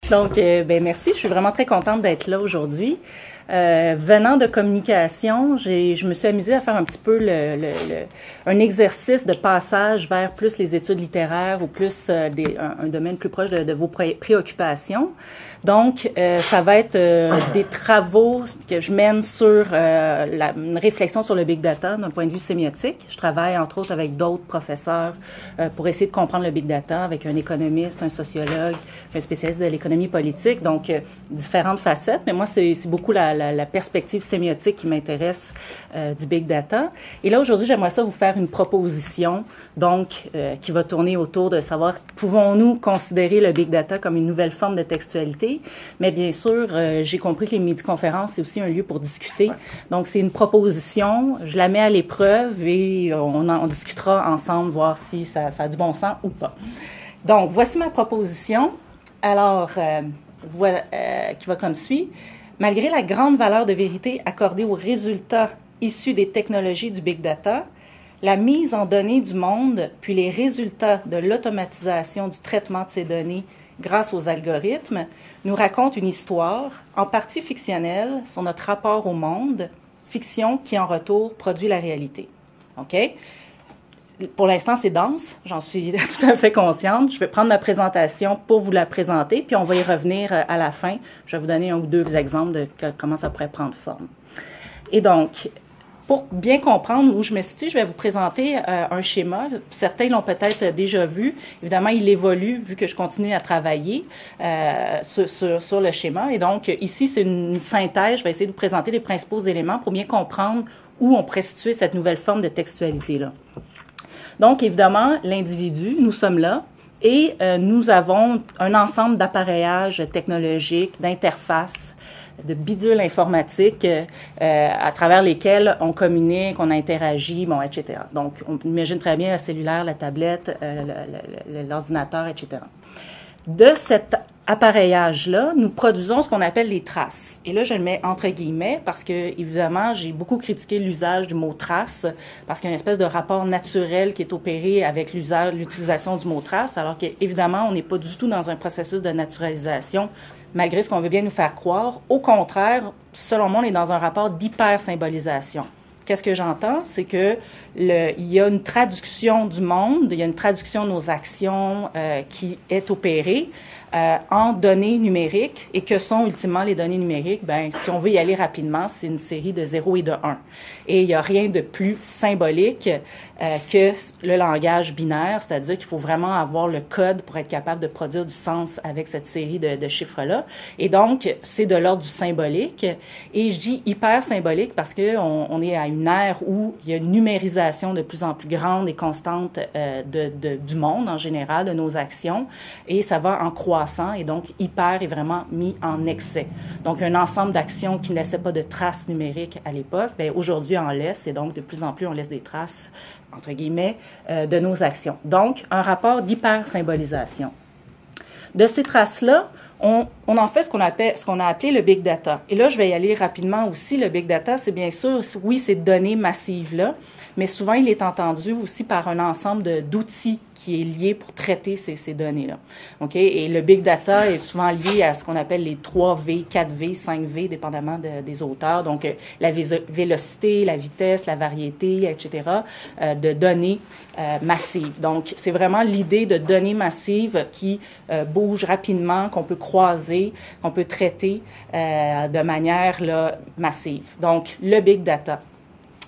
Donc, ben merci. Je suis vraiment très contente d'être là aujourd'hui. Venant de communication, je me suis amusée à faire un petit peu un exercice de passage vers plus les études littéraires ou plus un domaine plus proche de vos préoccupations. Donc, ça va être des travaux que je mène sur une réflexion sur le big data d'un point de vue sémiotique. Je travaille entre autres avec d'autres professeurs pour essayer de comprendre le big data, avec un économiste, un sociologue, un spécialiste de l'économie politique. Donc, différentes facettes. Mais moi, c'est beaucoup la perspective sémiotique qui m'intéresse du big data. Et là, aujourd'hui, j'aimerais ça vous faire une proposition, donc, qui va tourner autour de savoir, pouvons-nous considérer le big data comme une nouvelle forme de textualité? Mais bien sûr, j'ai compris que les midi-conférences, c'est aussi un lieu pour discuter. Donc, c'est une proposition, je la mets à l'épreuve et on discutera ensemble, voir si ça a du bon sens ou pas. Donc, voici ma proposition. Alors, qui va comme suit. Malgré la grande valeur de vérité accordée aux résultats issus des technologies du big data, la mise en données du monde, puis les résultats de l'automatisation du traitement de ces données grâce aux algorithmes, nous racontent une histoire, en partie fictionnelle, sur notre rapport au monde, fiction qui, en retour, produit la réalité. OK? Pour l'instant, c'est dense, j'en suis tout à fait consciente. Je vais prendre ma présentation pour vous la présenter, puis on va y revenir à la fin. Je vais vous donner un ou deux exemples de comment ça pourrait prendre forme. Et donc, pour bien comprendre où je me situe, je vais vous présenter un schéma. Certains l'ont peut-être déjà vu. Évidemment, il évolue vu que je continue à travailler sur le schéma. Et donc, ici, c'est une synthèse. Je vais essayer de vous présenter les principaux éléments pour bien comprendre où on pourrait situer cette nouvelle forme de textualité-là. Donc, évidemment, l'individu, nous sommes là et nous avons un ensemble d'appareillages technologiques, d'interfaces, de bidules informatiques à travers lesquels on communique, on interagit, bon, etc. Donc, on imagine très bien le cellulaire, la tablette, l'ordinateur, etc. De cet appareillage-là, nous produisons ce qu'on appelle les traces. Et là, je le mets entre guillemets parce que, évidemment, j'ai beaucoup critiqué l'usage du mot trace parce qu'il y a une espèce de rapport naturel qui est opéré avec l'utilisation du mot trace, alors qu'évidemment, on n'est pas du tout dans un processus de naturalisation, malgré ce qu'on veut bien nous faire croire. Au contraire, selon moi, on est dans un rapport d'hyper-symbolisation. Qu'est-ce que j'entends? C'est que il y a une traduction du monde, il y a une traduction de nos actions qui est opérée en données numériques. Et que sont ultimement les données numériques? Ben, si on veut y aller rapidement, c'est une série de 0 et de 1. Et il n'y a rien de plus symbolique que le langage binaire, c'est-à-dire qu'il faut vraiment avoir le code pour être capable de produire du sens avec cette série de chiffres-là. Et donc, c'est de l'ordre du symbolique. Et je dis hyper symbolique parce qu'on est à une ère où il y a une numérisation de plus en plus grande et constante du monde en général, de nos actions, et ça va en croissant, et donc hyper est vraiment mis en excès. Donc un ensemble d'actions qui ne laissaient pas de traces numériques à l'époque, bien aujourd'hui on en laisse, et donc de plus en plus on laisse des traces, entre guillemets, de nos actions. Donc un rapport d'hyper-symbolisation. De ces traces-là, on en fait ce qu'on a appelé le big data. Et là, je vais y aller rapidement aussi. Le big data, c'est bien sûr, oui, ces données massives-là, mais souvent, il est entendu aussi par un ensemble d'outils qui est lié pour traiter ces données-là. OK? Et le big data est souvent lié à ce qu'on appelle les 3V, 4V, 5V, dépendamment des auteurs. Donc, la vélocité, la vitesse, la variété, etc., de données massives. Donc, c'est vraiment l'idée de données massives qui bougent rapidement, qu'on peut croiser, qu'on peut traiter de manière là, massive. Donc, le big data.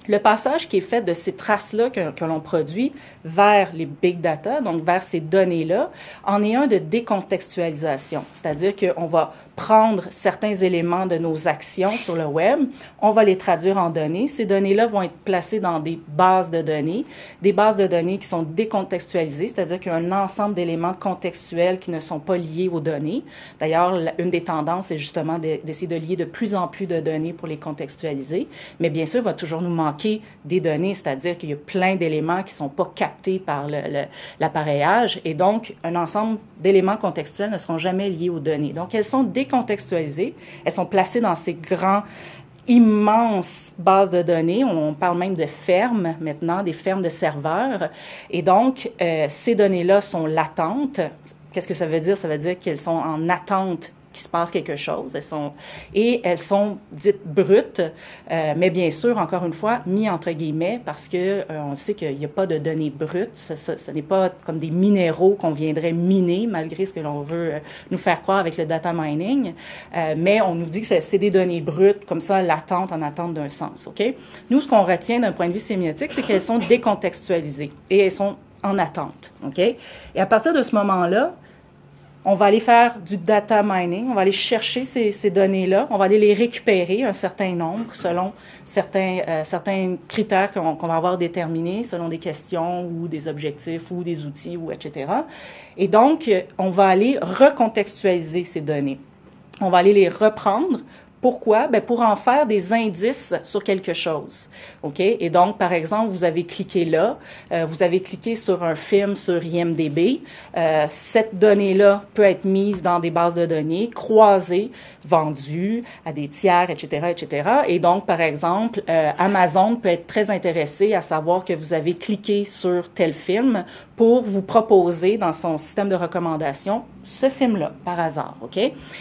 Le passage qui est fait de ces traces-là que l'on produit vers les big data, donc vers ces données-là, en est un de décontextualisation. C'est-à-dire qu'on va prendre certains éléments de nos actions sur le web, on va les traduire en données. Ces données-là vont être placées dans des bases de données qui sont décontextualisées, c'est-à-dire qu'il y a un ensemble d'éléments contextuels qui ne sont pas liés aux données. D'ailleurs, une des tendances est justement d'essayer de lier de plus en plus de données pour les contextualiser. Mais bien sûr, il va toujours nous manquer des données, c'est-à-dire qu'il y a plein d'éléments qui ne sont pas captés par l'appareillage, et donc un ensemble d'éléments contextuels ne seront jamais liés aux données. Donc, elles sont décontextualisées, elles sont placées dans ces grands, immenses bases de données. On parle même de fermes maintenant, des fermes de serveurs. Et donc, ces données-là sont latentes. qu'est-ce que ça veut dire? Ça veut dire qu'elles sont en attente qu'il se passe quelque chose. Elles sont dites brutes, mais bien sûr, encore une fois, mis entre guillemets, parce que on sait qu'il n'y a pas de données brutes. Ce n'est pas comme des minéraux qu'on viendrait miner, malgré ce que l'on veut nous faire croire avec le data mining. Mais on nous dit que c'est des données brutes, comme ça, latentes, en attente d'un sens. OK? Nous, ce qu'on retient d'un point de vue sémiotique, c'est qu'elles sont décontextualisées et elles sont en attente. OK? Et à partir de ce moment-là, on va aller faire du data mining, on va aller chercher ces données-là, on va aller les récupérer, un certain nombre, selon certains critères qu'on va avoir déterminés, selon des questions ou des objectifs ou des outils, ou etc. Et donc, on va aller recontextualiser ces données. On va aller les reprendre. Pourquoi? Ben pour en faire des indices sur quelque chose. OK? Et donc, par exemple, vous avez cliqué là, vous avez cliqué sur un film sur IMDb. Cette donnée-là peut être mise dans des bases de données, croisée, vendue à des tiers, etc., etc. Et donc, par exemple, Amazon peut être très intéressé à savoir que vous avez cliqué sur tel film pour vous proposer dans son système de recommandation ce film-là, par hasard, OK?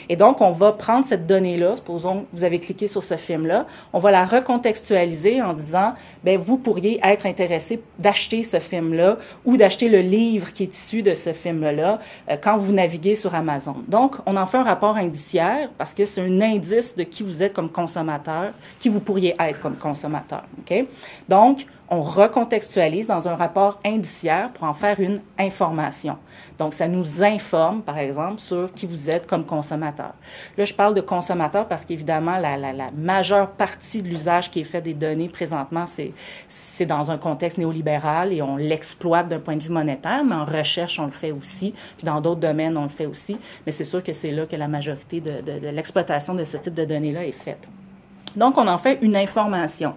Et donc, on va prendre cette donnée-là, supposons que vous avez cliqué sur ce film-là, on va la recontextualiser en disant, bien, vous pourriez être intéressé d'acheter ce film-là ou d'acheter le livre qui est issu de ce film-là quand vous naviguez sur Amazon. Donc, on en fait un rapport indiciaire parce que c'est un indice de qui vous êtes comme consommateur, qui vous pourriez être comme consommateur, OK? Donc, on recontextualise dans un rapport indiciaire pour en faire une information. Donc, ça nous informe, par exemple, sur qui vous êtes comme consommateur. Là, je parle de consommateur parce qu'évidemment, la majeure partie de l'usage qui est fait des données présentement, c'est dans un contexte néolibéral et on l'exploite d'un point de vue monétaire, mais en recherche, on le fait aussi, puis dans d'autres domaines, on le fait aussi. Mais c'est sûr que c'est là que la majorité de l'exploitation de ce type de données-là est faite. Donc, on en fait une information.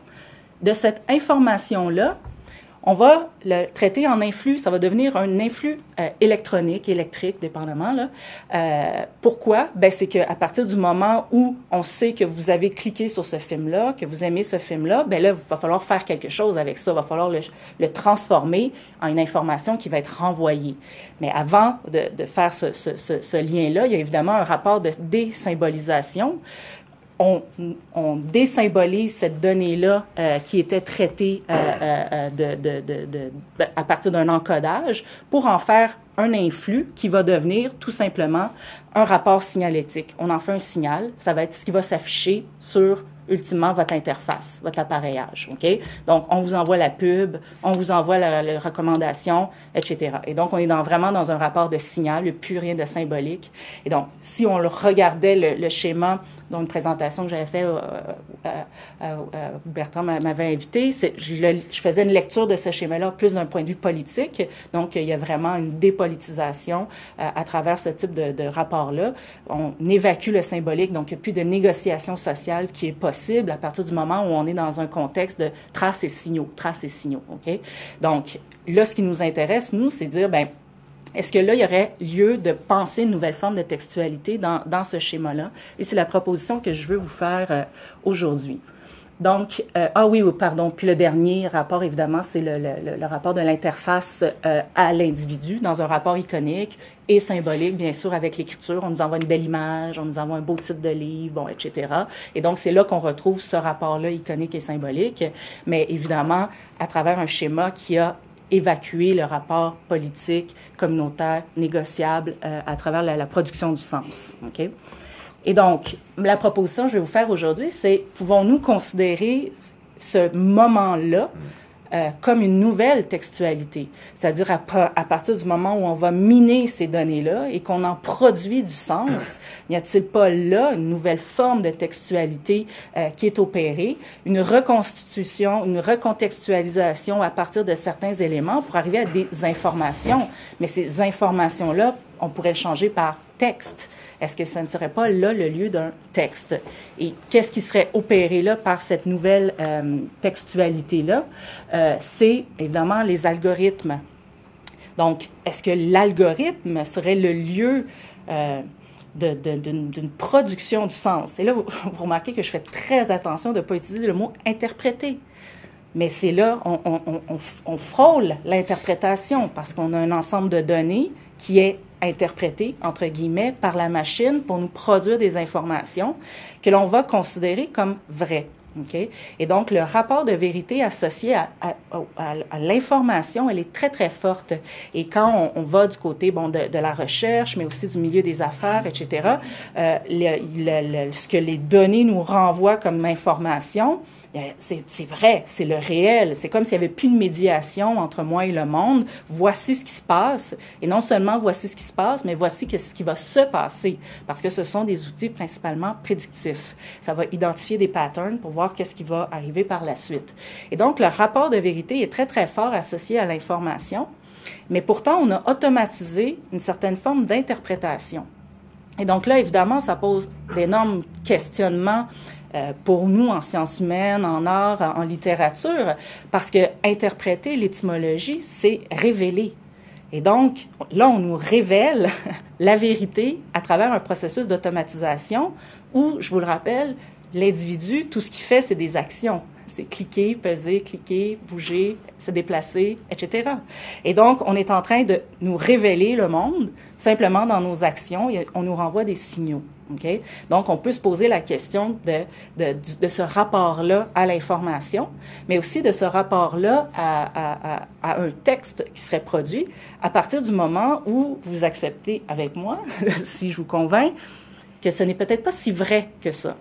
De cette information-là, on va le traiter en influx. Ça va devenir un influx électronique, électrique, dépendamment. Là. Pourquoi? Ben, c'est qu'à partir du moment où on sait que vous avez cliqué sur ce film-là, que vous aimez ce film-là, ben là, il va falloir faire quelque chose avec ça. Il va falloir le transformer en une information qui va être renvoyée. Mais avant de faire ce lien-là, il y a évidemment un rapport de désymbolisation. On désymbolise cette donnée-là qui était traitée à partir d'un encodage pour en faire un influx qui va devenir tout simplement un rapport signalétique. On en fait un signal, ça va être ce qui va s'afficher sur ultimement votre interface, votre appareillage, OK? Donc, on vous envoie la pub, on vous envoie la recommandation, etc. Et donc, on est vraiment dans un rapport de signal, il n'y a plus rien de symbolique. Et donc, si on regardait le schéma dans une présentation que j'avais faite, Bertrand m'avait invité, je faisais une lecture de ce schéma-là plus d'un point de vue politique. Donc, il y a vraiment une dépolitisation à travers ce type de rapport-là. On évacue le symbolique, donc il n'y a plus de négociation sociale qui est possible à partir du moment où on est dans un contexte de traces et signaux, OK? Donc, là, ce qui nous intéresse, nous, c'est de dire, bien, est-ce que là, il y aurait lieu de penser une nouvelle forme de textualité dans ce schéma-là? Et c'est la proposition que je veux vous faire aujourd'hui. Donc, pardon, puis le dernier rapport, évidemment, c'est le rapport de l'interface à l'individu dans un rapport iconique et symbolique, bien sûr, avec l'écriture. On nous envoie une belle image, on nous envoie un beau titre de livre, bon, etc. Et donc, c'est là qu'on retrouve ce rapport-là iconique et symbolique, mais évidemment, à travers un schéma qui a évacué le rapport politique, communautaire, négociable à travers la production du sens. OK? Et donc, la proposition que je vais vous faire aujourd'hui, c'est pouvons-nous considérer ce moment-là comme une nouvelle textualité, c'est-à-dire à partir du moment où on va miner ces données-là et qu'on en produit du sens, n'y a-t-il pas là une nouvelle forme de textualité qui est opérée, une reconstitution, une recontextualisation à partir de certains éléments pour arriver à des informations, mais ces informations-là, on pourrait le changer par texte. Est-ce que ça ne serait pas là le lieu d'un texte? Et qu'est-ce qui serait opéré là par cette nouvelle textualité-là? C'est évidemment les algorithmes. Donc, est-ce que l'algorithme serait le lieu d'une production du sens? Et là, vous remarquez que je fais très attention de ne pas utiliser le mot « interpréter ». Mais c'est là, on frôle l'interprétation parce qu'on a un ensemble de données qui est interprété, entre guillemets, par la machine pour nous produire des informations que l'on va considérer comme vraies. Okay? Et donc, le rapport de vérité associé à l'information, elle est très, très forte. Et quand on va du côté de la recherche, mais aussi du milieu des affaires, etc., ce que les données nous renvoient comme information, c'est vrai, c'est le réel. C'est comme s'il n'y avait plus de médiation entre moi et le monde. Voici ce qui se passe. Et non seulement voici ce qui se passe, mais voici ce qui va se passer. Parce que ce sont des outils principalement prédictifs. Ça va identifier des patterns pour voir qu'est-ce qui va arriver par la suite. Et donc, le rapport de vérité est très, très fort associé à l'information. Mais pourtant, on a automatisé une certaine forme d'interprétation. Et donc là, évidemment, ça pose d'énormes questionnements pour nous en sciences humaines, en art, en littérature, parce que interpréter l'étymologie, c'est révéler. Et donc, là, on nous révèle la vérité à travers un processus d'automatisation où, je vous le rappelle, l'individu, tout ce qu'il fait, c'est des actions. C'est cliquer, peser, cliquer, bouger, se déplacer, etc. Et donc, on est en train de nous révéler le monde simplement dans nos actions. On nous renvoie des signaux. Okay? Donc, on peut se poser la question de ce rapport-là à l'information, mais aussi de ce rapport-là à un texte qui serait produit à partir du moment où vous acceptez avec moi, si je vous convainc, que ce n'est peut-être pas si vrai que ça.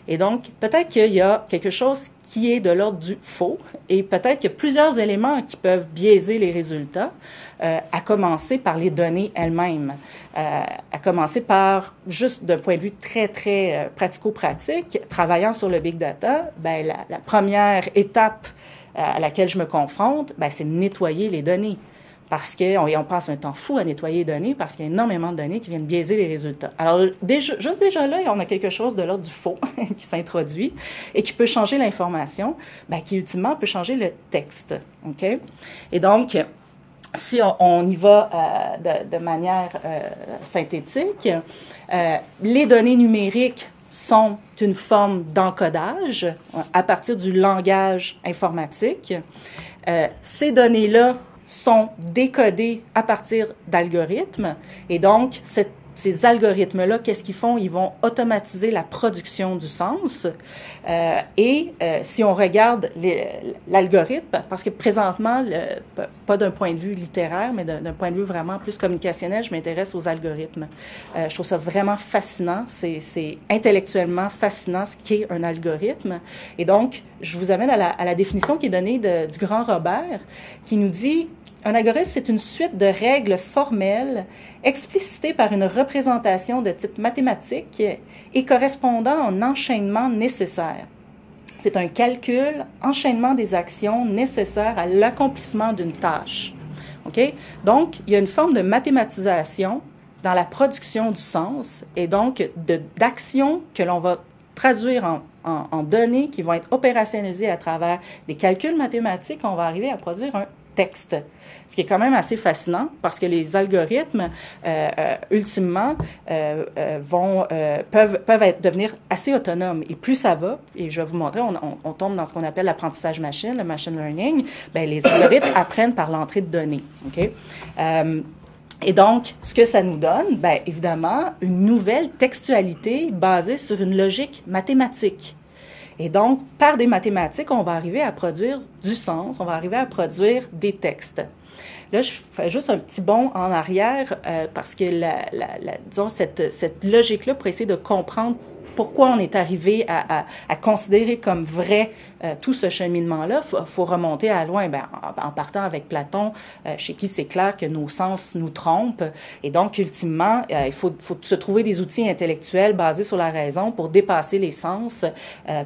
Et donc, peut-être qu'il y a quelque chose qui est de l'ordre du faux, et peut-être qu'il y a plusieurs éléments qui peuvent biaiser les résultats, à commencer par les données elles-mêmes, à commencer par, juste d'un point de vue très, très pratico-pratique, travaillant sur le big data, ben, la première étape à laquelle je me confronte, ben, c'est de nettoyer les données. Parce qu'on passe un temps fou à nettoyer les données, parce qu'il y a énormément de données qui viennent biaiser les résultats. Alors, juste déjà là, on a quelque chose de l'ordre du faux qui s'introduit et qui peut changer l'information, ben, qui ultimement peut changer le texte. Okay? Et donc, si on y va de manière synthétique, les données numériques sont une forme d'encodage à partir du langage informatique. Ces données-là sont décodés à partir d'algorithmes. Et donc, ces algorithmes-là, qu'est-ce qu'ils font? Ils vont automatiser la production du sens. Si on regarde l'algorithme, parce que présentement, pas d'un point de vue littéraire, mais d'un point de vue vraiment plus communicationnel, je m'intéresse aux algorithmes. Je trouve ça vraiment fascinant. C'est intellectuellement fascinant ce qu'est un algorithme. Et donc, je vous amène à la définition qui est donnée du grand Robert, qui nous dit: un algorithme, c'est une suite de règles formelles explicitées par une représentation de type mathématique et correspondant à un enchaînement nécessaire. C'est un calcul, enchaînement des actions nécessaires à l'accomplissement d'une tâche. Okay? Donc, il y a une forme de mathématisation dans la production du sens et donc d'actions que l'on va traduire en données qui vont être opérationnalisées à travers des calculs mathématiques. On va arriver à produire un texte. Ce qui est quand même assez fascinant parce que les algorithmes, ultimement, peuvent devenir assez autonomes. Et plus ça va, et je vais vous montrer, on tombe dans ce qu'on appelle l'apprentissage machine, le machine learning, ben, les algorithmes apprennent par l'entrée de données. Okay? Et donc, ce que ça nous donne, ben, évidemment, une nouvelle textualité basée sur une logique mathématique. Et donc, par des mathématiques, on va arriver à produire du sens, on va arriver à produire des textes. Là, je fais juste un petit bond en arrière parce que, disons, cette logique-là, pour essayer de comprendre pourquoi on est arrivé à considérer comme vrai tout ce cheminement-là, faut remonter à loin. Ben, en partant avec Platon, chez qui c'est clair que nos sens nous trompent. Et donc, ultimement, il faut se trouver des outils intellectuels basés sur la raison pour dépasser les sens,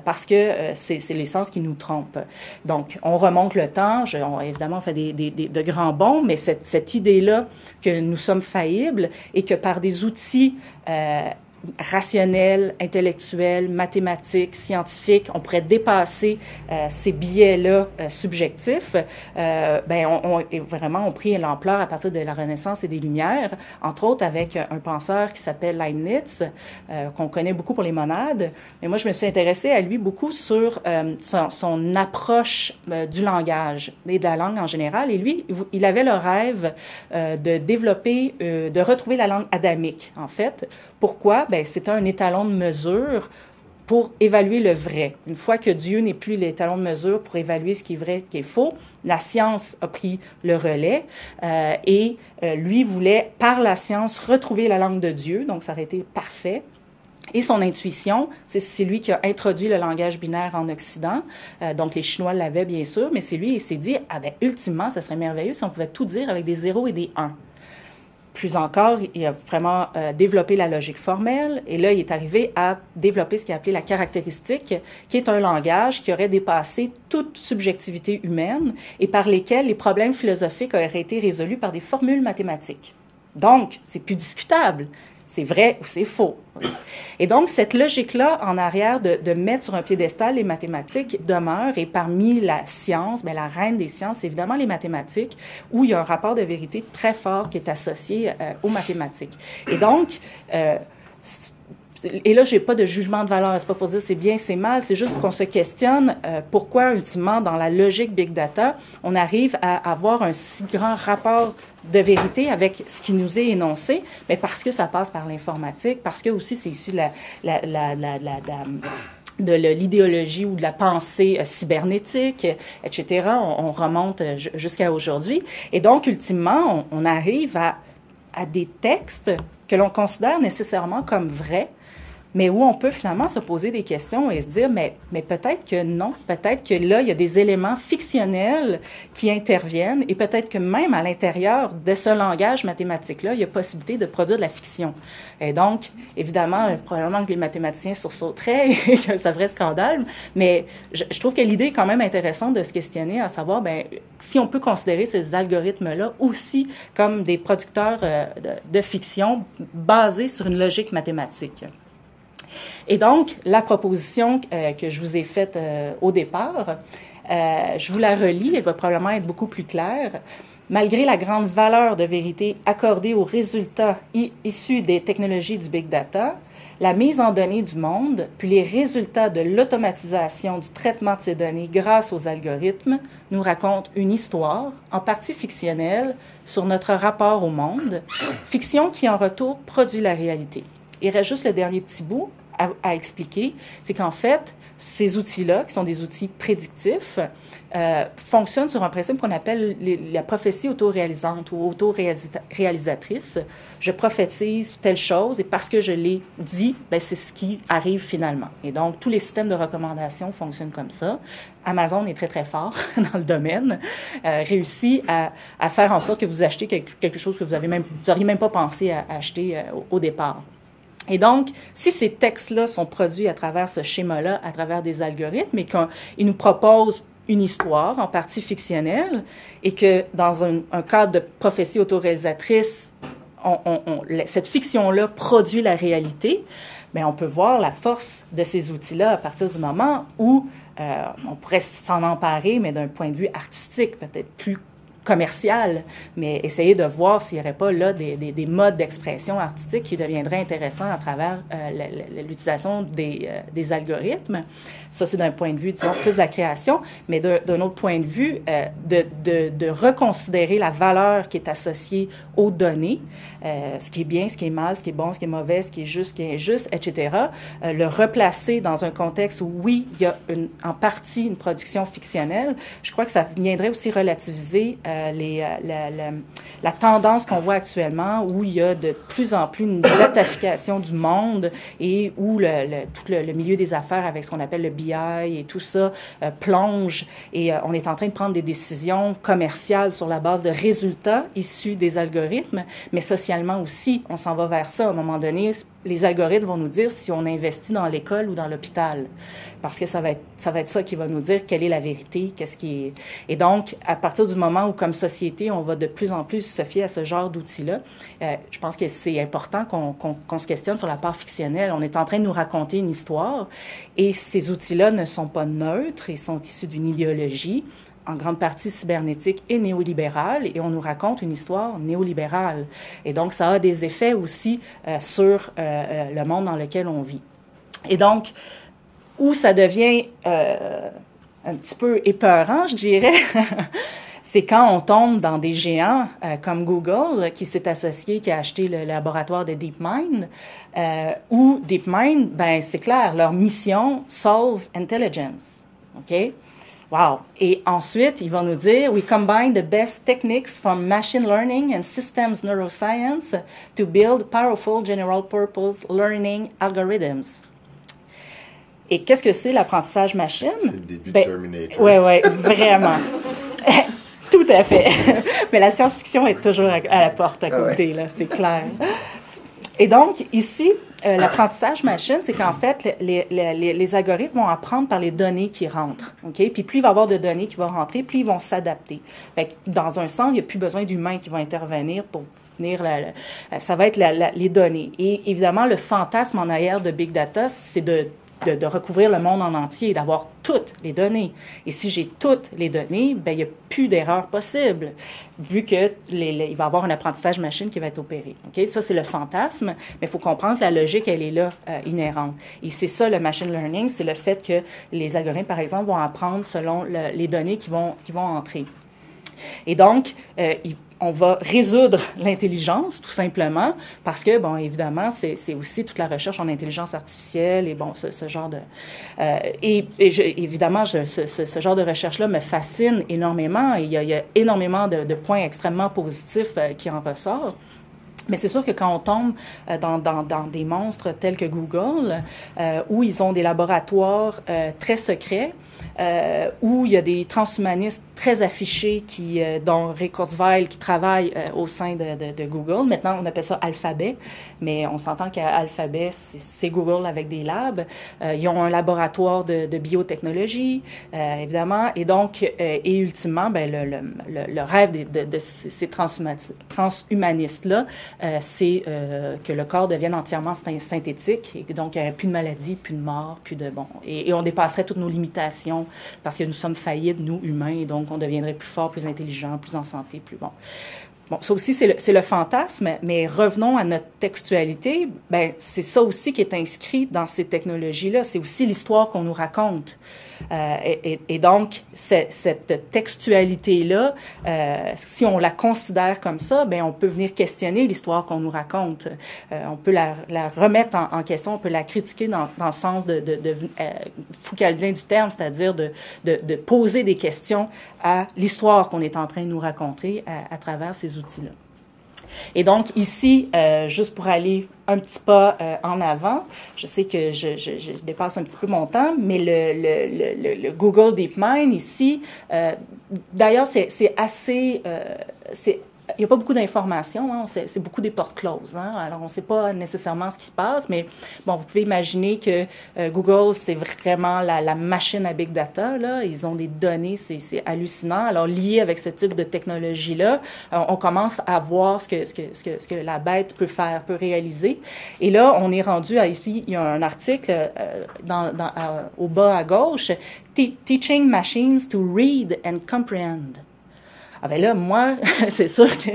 parce que c'est les sens qui nous trompent. Donc, on remonte le temps. Évidemment, on fait de grands bonds, mais cette idée-là que nous sommes faillibles et que par des outils rationnel, intellectuel, mathématique, scientifique, on pourrait dépasser ces biais-là subjectifs, vraiment ont pris l'ampleur à partir de la Renaissance et des Lumières, entre autres avec un penseur qui s'appelle Leibniz, qu'on connaît beaucoup pour les monades. Mais moi, je me suis intéressée à lui beaucoup sur son approche du langage et de la langue en général. Et lui, il avait le rêve de développer, de retrouver la langue adamique, en fait. Pourquoi? Ben, c'est un étalon de mesure pour évaluer le vrai. Une fois que Dieu n'est plus l'étalon de mesure pour évaluer ce qui est vrai, ce qui est faux, la science a pris le relais et lui voulait, par la science, retrouver la langue de Dieu, donc ça aurait été parfait. Et son intuition, c'est lui qui a introduit le langage binaire en Occident. Donc, les Chinois l'avaient, bien sûr, mais c'est lui, il s'est dit, ah ben, ultimement, ça serait merveilleux si on pouvait tout dire avec des 0 et des 1. Plus encore, il a vraiment développé la logique formelle, et là, il est arrivé à développer ce qu'il a appelé la caractéristique, qui est un langage qui aurait dépassé toute subjectivité humaine et par lesquels les problèmes philosophiques auraient été résolus par des formules mathématiques. Donc, c'est plus discutable. C'est vrai ou c'est faux. Et donc, cette logique-là, en arrière, de mettre sur un piédestal les mathématiques demeure, et parmi la science, bien, la reine des sciences, c'est évidemment les mathématiques, où il y a un rapport de vérité très fort qui est associé aux mathématiques. Et donc, et là, j'ai pas de jugement de valeur, c'est pas pour dire c'est bien, c'est mal, c'est juste qu'on se questionne pourquoi, ultimement, dans la logique Big Data, on arrive à avoir un si grand rapport de vérité avec ce qui nous est énoncé, mais parce que ça passe par l'informatique, parce que aussi c'est issu de l'idéologie ou de la pensée cybernétique, etc. On remonte jusqu'à aujourd'hui. Et donc, ultimement, on arrive à des textes que l'on considère nécessairement comme vrais, mais où on peut finalement se poser des questions et se dire, mais peut-être que non, peut-être que là, il y a des éléments fictionnels qui interviennent, et peut-être que même à l'intérieur de ce langage mathématique-là, il y a possibilité de produire de la fiction. Et donc, évidemment, probablement que les mathématiciens sursauteraient et que ça ferait scandale, mais je trouve que l'idée est quand même intéressante de se questionner, à savoir, ben, si on peut considérer ces algorithmes-là aussi comme des producteurs de fiction basés sur une logique mathématique. Et donc, la proposition que je vous ai faite au départ, je vous la relis, elle va probablement être beaucoup plus claire. Malgré la grande valeur de vérité accordée aux résultats issus des technologies du Big Data, la mise en données du monde, puis les résultats de l'automatisation du traitement de ces données grâce aux algorithmes, nous racontent une histoire, en partie fictionnelle, sur notre rapport au monde, fiction qui en retour produit la réalité. Il reste juste le dernier petit bout à expliquer, c'est qu'en fait, ces outils-là, qui sont des outils prédictifs, fonctionnent sur un principe qu'on appelle la prophétie autoréalisante ou autoréalisatrice. Je prophétise telle chose, et parce que je l'ai dit, ben, c'est ce qui arrive finalement. Et donc, tous les systèmes de recommandation fonctionnent comme ça. Amazon est très, très fort dans le domaine, réussit à faire en sorte que vous achetez quelque chose que vous n'auriez même pas pensé à acheter au départ. Et donc, si ces textes-là sont produits à travers ce schéma-là, à travers des algorithmes, et qu'ils nous proposent une histoire, en partie fictionnelle, et que dans un cadre de prophétie autoréalisatrice, cette fiction-là produit la réalité, bien, on peut voir la force de ces outils-là à partir du moment où on pourrait s'en emparer, mais d'un point de vue artistique, peut-être plus commercial, mais essayer de voir s'il n'y aurait pas là des modes d'expression artistique qui deviendraient intéressants à travers l'utilisation des algorithmes. Ça, c'est d'un point de vue, disons, plus de la création, mais d'un autre point de vue, de reconsidérer la valeur qui est associée aux données, ce qui est bien, ce qui est mal, ce qui est bon, ce qui est mauvais, ce qui est juste, ce qui est injuste, etc. Le replacer dans un contexte où, oui, il y a en partie une production fictionnelle. Je crois que ça viendrait aussi relativiser la tendance qu'on voit actuellement, où il y a de plus en plus une datafication du monde, et où tout le milieu des affaires avec ce qu'on appelle le BI et tout ça plonge, et on est en train de prendre des décisions commerciales sur la base de résultats issus des algorithmes, mais socialement aussi, on s'en va vers ça. À un moment donné, les algorithmes vont nous dire si on investit dans l'école ou dans l'hôpital, parce que ça va être ça qui va nous dire quelle est la vérité, qu'est-ce qui est... Et donc, à partir du moment où comme société, on va de plus en plus se fier à ce genre d'outils-là. Je pense que c'est important qu'on se questionne sur la part fictionnelle. On est en train de nous raconter une histoire et ces outils-là ne sont pas neutres, ils sont issus d'une idéologie, en grande partie cybernétique et néolibérale, et on nous raconte une histoire néolibérale. Et donc, ça a des effets aussi sur le monde dans lequel on vit. Et donc, où ça devient un petit peu épeurant, je dirais, c'est quand on tombe dans des géants comme Google, qui s'est associé, qui a acheté le laboratoire de DeepMind, où DeepMind, ben c'est clair, leur mission, solve intelligence. OK? Wow! Et ensuite, ils vont nous dire, we combine the best techniques from machine learning and systems neuroscience to build powerful general purpose learning algorithms. Et qu'est-ce que c'est l'apprentissage machine? C'est le début de Terminator. Oui, vraiment. Tout à fait. Mais la science-fiction est toujours à la porte à côté, là, c'est clair. Et donc, ici, l'apprentissage machine, c'est qu'en fait, les algorithmes vont apprendre par les données qui rentrent. OK? Puis plus il va y avoir de données qui vont rentrer, plus ils vont s'adapter. Fait que, dans un sens, il n'y a plus besoin d'humains qui vont intervenir pour venir. Ça va être les données. Et évidemment, le fantasme en arrière de Big Data, c'est de recouvrir le monde en entier, d'avoir toutes les données. Et si j'ai toutes les données, ben il n'y a plus d'erreurs possibles, vu que il va y avoir un apprentissage machine qui va être opéré. Okay? Ça, c'est le fantasme, mais il faut comprendre que la logique, elle est là, inhérente. Et c'est ça, le machine learning, c'est le fait que les algorithmes, par exemple, vont apprendre selon les données qui vont entrer. Et donc, on va résoudre l'intelligence, tout simplement, parce que, bon, évidemment, c'est aussi toute la recherche en intelligence artificielle et, bon, ce genre de... évidemment, ce genre de recherche-là me fascine énormément et il y a énormément de points extrêmement positifs qui en ressortent. Mais c'est sûr que quand on tombe dans des monstres tels que Google, où ils ont des laboratoires très secrets, où il y a des transhumanistes très affichés dont Ray Kurzweil qui travaille au sein de Google. Maintenant, on appelle ça Alphabet, mais on s'entend qu'Alphabet, c'est Google avec des labs. Ils ont un laboratoire de biotechnologie, évidemment, et donc, et ultimement, ben, le rêve de ces transhumanistes-là, c'est que le corps devienne entièrement synthétique, et donc il n'y aurait plus de maladies, plus de morts, plus de... Bon, et on dépasserait toutes nos limitations, parce que nous sommes faillibles, nous, humains, et donc on deviendrait plus fort, plus intelligent, plus en santé, plus bon. Bon, ça aussi, c'est le fantasme, mais revenons à notre textualité. Ben, c'est ça aussi qui est inscrit dans ces technologies-là. C'est aussi l'histoire qu'on nous raconte. Et donc, cette textualité-là, si on la considère comme ça, ben, on peut venir questionner l'histoire qu'on nous raconte. On peut la remettre en question, on peut la critiquer dans le sens foucaldien du terme, c'est-à-dire de poser des questions à l'histoire qu'on est en train de nous raconter à travers ces outils-là. Et donc, ici, juste pour aller un petit pas en avant, je sais que je dépasse un petit peu mon temps, mais le Google DeepMind, ici, d'ailleurs, c'est assez... il n'y a pas beaucoup d'informations, hein, c'est beaucoup des portes closes. Hein, alors, on ne sait pas nécessairement ce qui se passe, mais bon, vous pouvez imaginer que Google, c'est vraiment la machine à big data. Là, ils ont des données, c'est hallucinant. Alors, lié avec ce type de technologie-là, on commence à voir ce que la bête peut faire, peut réaliser. Et là, on est rendu ici, il y a un article au bas à gauche, Teaching Machines to Read and Comprehend. Ah ben là, moi, c'est sûr que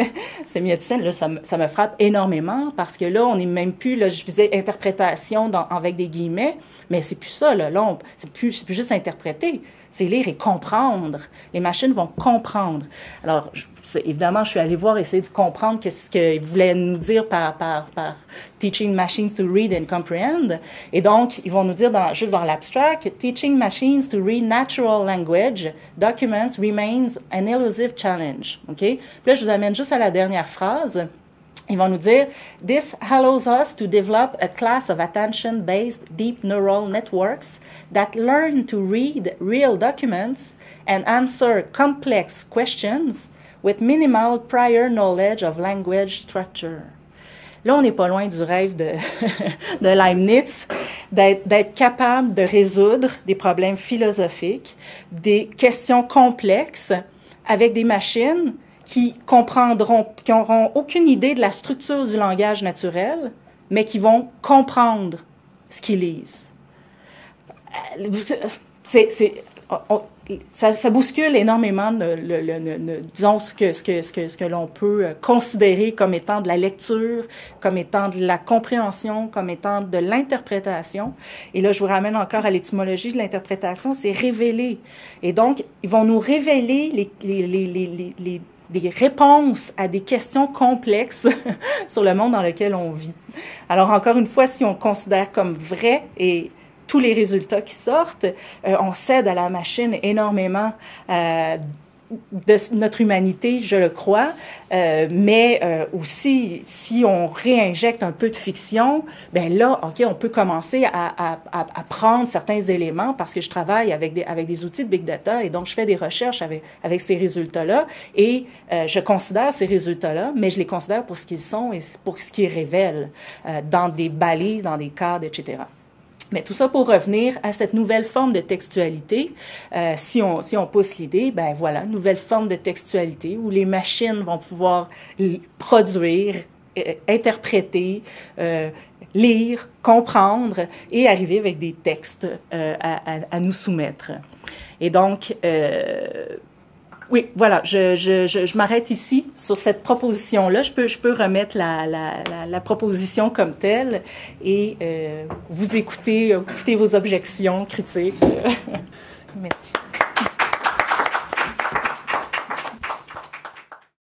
sémioticène, là, ça me frappe énormément parce que là, on n'est même plus, là, je disais interprétation avec des guillemets, mais c'est plus ça, là c'est plus juste interpréter, c'est lire et comprendre. Les machines vont comprendre. Alors, évidemment, je suis allée voir, essayer de comprendre qu'est-ce qu'ils voulaient nous dire par Teaching Machines to Read and Comprehend. Et donc, ils vont nous dire juste dans l'abstract, Teaching Machines to Read Natural Language Documents remains an elusive challenge. OK? Puis là, je vous amène juste à la dernière phrase. Ils vont nous dire, This allows us to develop a class of attention-based deep neural networks that learn to read real documents and answer complex questions with minimal prior knowledge of language structure. Là, on n'est pas loin du rêve de Leibniz, d'être capable de résoudre des problèmes philosophiques, des questions complexes, avec des machines qui n'auront aucune idée de la structure du langage naturel, mais qui vont comprendre ce qu'ils lisent. Ça bouscule énormément, disons, ce que l'on peut considérer comme étant de la lecture, comme étant de la compréhension, comme étant de l'interprétation. Et là, je vous ramène encore à l'étymologie de l'interprétation, c'est révéler. Et donc, ils vont nous révéler des réponses à des questions complexes sur le monde dans lequel on vit. Alors, encore une fois, si on considère comme vrai et tous les résultats qui sortent, on cède à la machine énormément de notre humanité, je le crois, mais aussi, si on réinjecte un peu de fiction, ben là, OK, on peut commencer à prendre certains éléments, parce que je travaille avec des outils de Big Data, et donc je fais des recherches avec ces résultats-là, et je considère ces résultats-là, mais je les considère pour ce qu'ils sont et pour ce qu'ils révèlent, dans des balises, dans des cadres, etc. Mais tout ça pour revenir à cette nouvelle forme de textualité. Si on pousse l'idée, ben voilà, nouvelle forme de textualité où les machines vont pouvoir produire, interpréter, lire, comprendre et arriver avec des textes à nous soumettre. Et donc, oui, voilà, je m'arrête ici sur cette proposition-là. Je peux remettre la proposition comme telle et vous écouter vos objections, critiques. Merci.